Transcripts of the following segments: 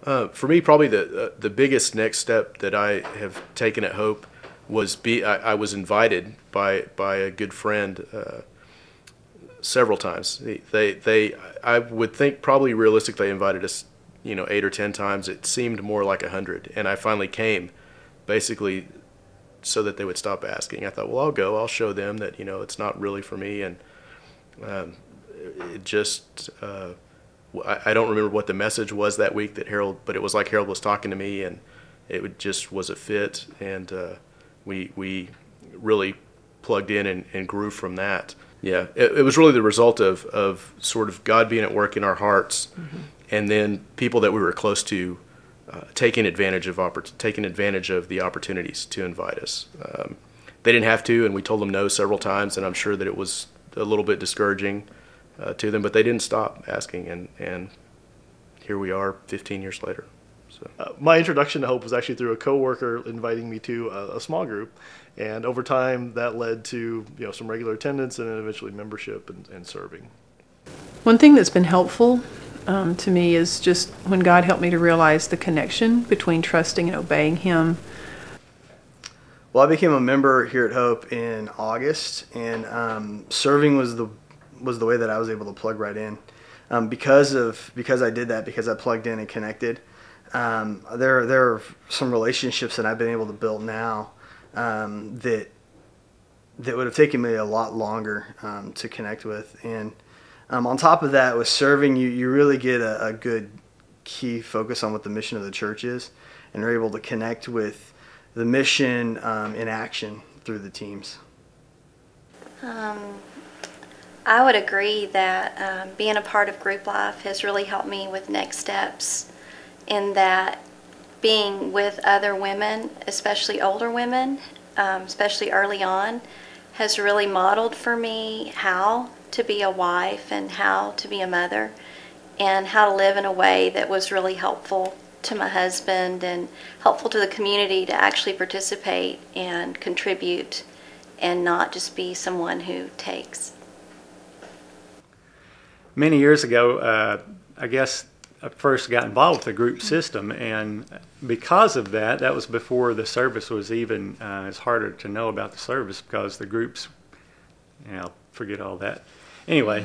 For me, probably the biggest next step that I have taken at Hope was I was invited by a good friend several times. I would think probably realistically they invited us 8 or 10 times. It seemed more like 100, and I finally came, basically so that they would stop asking. I thought, well, I'll go. I'll show them that it's not really for me, and it just. I don't remember what the message was that week but it was like Harold was talking to me, and just was a fit, and we really plugged in and grew from that. Yeah, it was really the result of sort of God being at work in our hearts, and then people that we were close to taking advantage of the opportunities to invite us. They didn't have to, and we told them no several times, and I'm sure that it was a little bit discouraging to them, but they didn't stop asking, and here we are 15 years later. So. My introduction to Hope was actually through a coworker inviting me to a small group, and over time that led to some regular attendance and then eventually membership and serving. One thing that's been helpful to me is just when God helped me to realize the connection between trusting and obeying Him. Well, I became a member here at Hope in August, and serving was the way that I was able to plug right in. Because I did that, because I plugged in and connected, there are some relationships that I've been able to build now that would have taken me a lot longer to connect with. And on top of that, with serving, you really get a good key focus on what the mission of the church is, and you're able to connect with the mission in action through the teams. I would agree that being a part of group life has really helped me with next steps, in that being with other women, especially older women, especially early on, has really modeled for me how to be a wife and how to be a mother and how to live in a way that was really helpful to my husband and helpful to the community to actually participate and contribute and not just be someone who takes. Many years ago, I guess I first got involved with the group system, and because of that, that was before the service was even, it's harder to know about the service because the groups, forget all that. Anyway,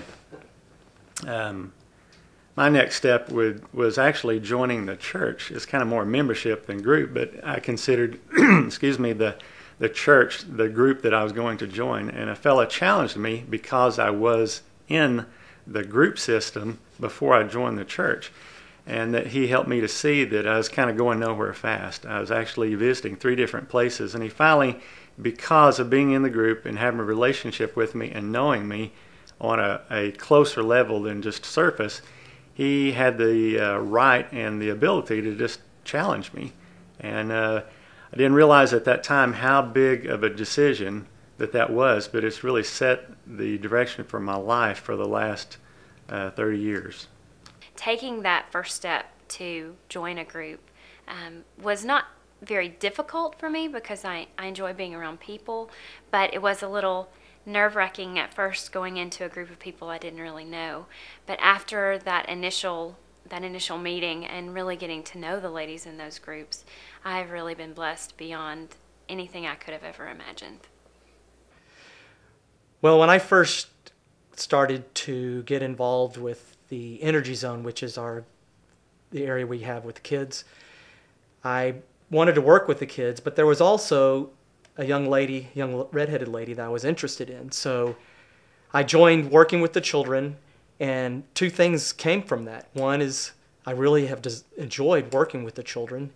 my next step was actually joining the church. It's kind of more membership than group, but I considered, the church, the group that I was going to join, and a fella challenged me because I was in the group system before I joined the church, and that he helped me to see that I was kind of going nowhere fast. I was actually visiting 3 different places, and he finally, because of being in the group and having a relationship with me and knowing me on a closer level than just surface, he had the right and the ability to just challenge me. And I didn't realize at that time how big of a decision that was, but it's really set the direction for my life for the last 30 years. Taking that first step to join a group was not very difficult for me because I enjoy being around people, but it was a little nerve-wracking at first going into a group of people I didn't really know. But after that initial meeting and really getting to know the ladies in those groups, I've really been blessed beyond anything I could have ever imagined. Well, when I first started to get involved with the Energy Zone, which is the area we have with kids, I wanted to work with the kids, but there was also a young redheaded lady that I was interested in. So I joined working with the children, and 2 things came from that. One is I really have enjoyed working with the children,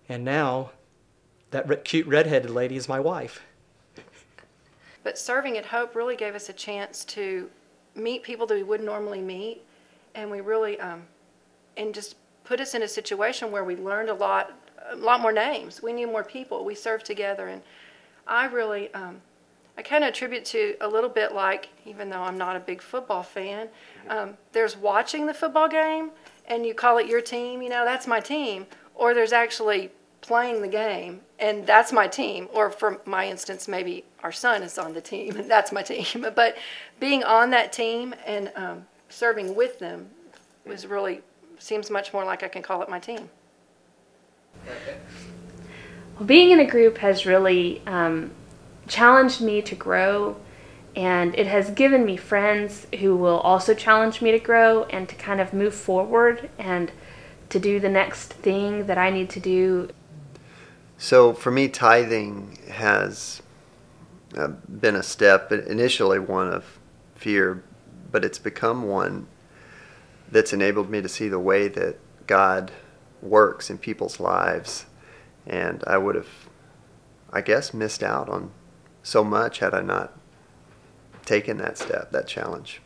and now that cute redheaded lady is my wife. But serving at Hope really gave us a chance to meet people that we wouldn't normally meet, and we really, and just put us in a situation where we learned a lot more names. We knew more people. We served together, and I really, I kind of attribute to a little bit like, even though I'm not a big football fan, there's watching the football game, and you call it your team, that's my team, or there's actually playing the game, and that's my team. Or for my instance, maybe our son is on the team, and that's my team. But being on that team and serving with them seems much more like I can call it my team. Well, being in a group has really challenged me to grow, and it has given me friends who will also challenge me to grow and to kind of move forward and to do the next thing that I need to do. So for me, tithing has been a step, initially one of fear, but it's become one that's enabled me to see the way that God works in people's lives. And I would have, I guess, missed out on so much had I not taken that step, that challenge.